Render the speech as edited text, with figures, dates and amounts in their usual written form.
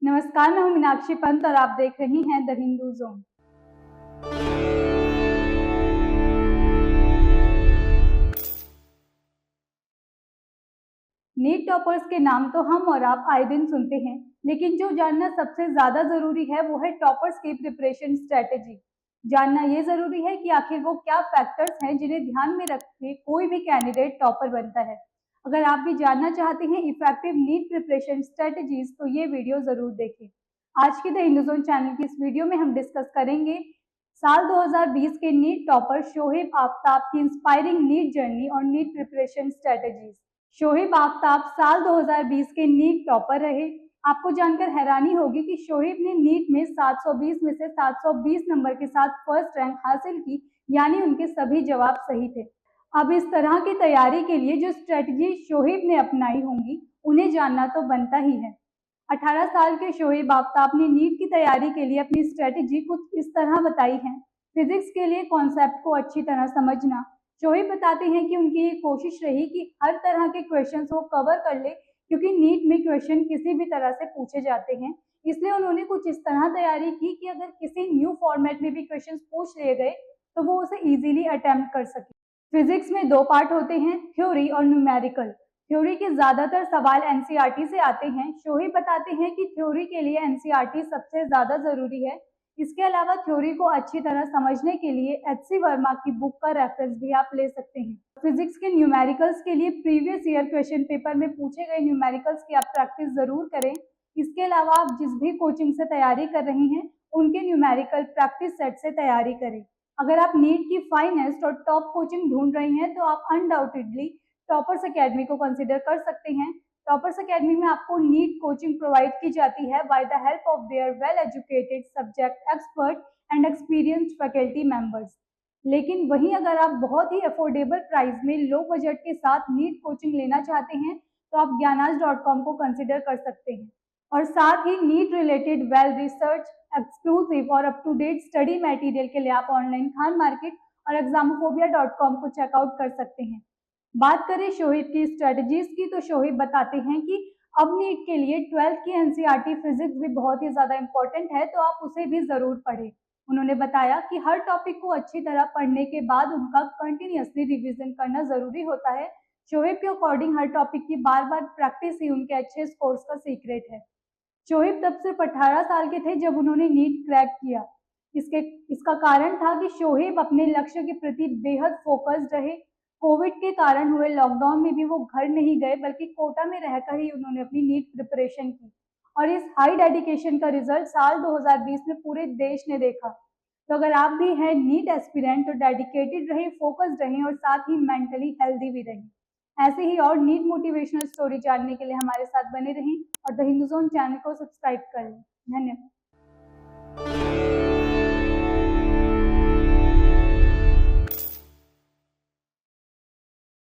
नमस्कार, मैं हूं मीनाक्षी पंत और आप देख रही हैं the Hindu zone. NEET toppers के नाम तो हम और आप आए दिन सुनते हैं, लेकिन जो जानना सबसे ज्यादा जरूरी है वो है टॉपर्स की प्रिपरेशन स्ट्रेटेजी। जानना ये जरूरी है कि आखिर वो क्या फैक्टर्स हैं जिन्हें ध्यान में रख के कोई भी कैंडिडेट टॉपर बनता है। अगर आप भी जानना चाहते हैं इफेक्टिव नीट प्रिपरेशन स्ट्रेटेजीज तो ये वीडियो जरूर देखें। आज के द हिंदू जोन चैनल की इस वीडियो में हम डिस्कस करेंगे साल 2020 के नीट टॉपर शोहेब आफ्ताब की इंस्पायरिंग नीट जर्नी और NEET preparation strategies. Shoaib Aftab साल 2020 के नीट टॉपर रहे। आपको जानकर हैरानी होगी कि शोहेब ने नीट में 720 में से 720 नंबर के साथ फर्स्ट रैंक हासिल की, यानी उनके सभी जवाब सही थे। अब इस तरह की तैयारी के लिए जो स्ट्रेटजी शोहेब ने अपनाई होंगी उन्हें जानना तो बनता ही है। 18 साल के शोहेब आफ्ताब ने नीट की तैयारी के लिए अपनी स्ट्रेटजी कुछ इस तरह बताई है। फिजिक्स के लिए कॉन्सेप्ट को अच्छी तरह समझना। शोहेब बताते हैं कि उनकी ये कोशिश रही कि हर तरह के क्वेश्चंस वो कवर कर ले, क्योंकि नीट में क्वेश्चन किसी भी तरह से पूछे जाते हैं। इसलिए उन्होंने कुछ इस तरह तैयारी की कि अगर किसी न्यू फॉर्मेट में भी क्वेश्चन पूछ लिए गए तो वो उसे इजीली अटेम्प्ट कर सके। फिजिक्स में दो पार्ट होते हैं, थ्योरी और न्यूमेरिकल। थ्योरी के ज्यादातर सवाल एनसीईआरटी से आते हैं। शोहेब बताते हैं कि थ्योरी के लिए एनसीईआरटी सबसे ज्यादा जरूरी है। इसके अलावा थ्योरी को अच्छी तरह समझने के लिए एचसी वर्मा की बुक का रेफरेंस भी आप ले सकते हैं। फिजिक्स के न्यूमेरिकल्स के लिए प्रीवियस ईयर क्वेश्चन पेपर में पूछे गए न्यूमेरिकल्स की आप प्रैक्टिस जरूर करें। इसके अलावा आप जिस भी कोचिंग से तैयारी कर रही हैं उनके न्यूमेरिकल प्रैक्टिस सेट से तैयारी करें। अगर आप नीट की फाइनेस्ट और टॉप कोचिंग ढूंढ रही हैं तो आप अनडाउटेडली टॉपर्स एकेडमी को कंसिडर कर सकते हैं। टॉपर्स एकेडमी में आपको नीट कोचिंग प्रोवाइड की जाती है by the help of their well educated subject expert and experienced faculty members. लेकिन वहीं अगर आप बहुत ही अफोर्डेबल प्राइस में लो बजट के साथ नीट कोचिंग लेना चाहते हैं तो आप ज्ञानाज.com को कंसिडर कर सकते हैं। और साथ ही NEET related well research exclusive और up to date study material के लिए आप ऑनलाइन खान मार्केट और examophobia.com को चेकआउट कर सकते हैं। बात करें शोहेब की स्ट्रेटजीज की तो शोहेब बताते हैं कि अब नीट के लिए 12th की एनसीईआरटी फिजिक्स भी बहुत ही ज्यादा इंपॉर्टेंट है, तो आप उसे भी जरूर पढ़ें। उन्होंने बताया कि हर टॉपिक को अच्छी तरह पढ़ने के बाद उनका कंटिन्यूअसली रिवीजन करना जरूरी होता है। शोहेब के अकॉर्डिंग हर टॉपिक की बार बार प्रैक्टिस ही उनके अच्छे स्कोर्स का सीक्रेट है। शोहेब तब सिर्फ 18 साल के थे जब उन्होंने नीट क्रैक किया। इसका कारण था कि शोहेब अपने लक्ष्य के प्रति बेहद फोकस्ड रहे। कोविड के कारण हुए लॉकडाउन में भी वो घर नहीं गए, बल्कि कोटा में रहकर ही उन्होंने अपनी नीट प्रिपरेशन की और इस हाई डेडिकेशन का रिजल्ट साल 2020 में पूरे देश ने देखा। तो अगर आप भी हैं नीट एस्पिरेंट तो डेडिकेटेड रहें, फोकस्ड रहें और साथ ही मेंटली हेल्दी भी रहें। ऐसे ही और नीट मोटिवेशनल स्टोरी जानने के लिए हमारे साथ बने रहें और द हिंदू जोन चैनल को सब्सक्राइब कर लें। धन्यवाद।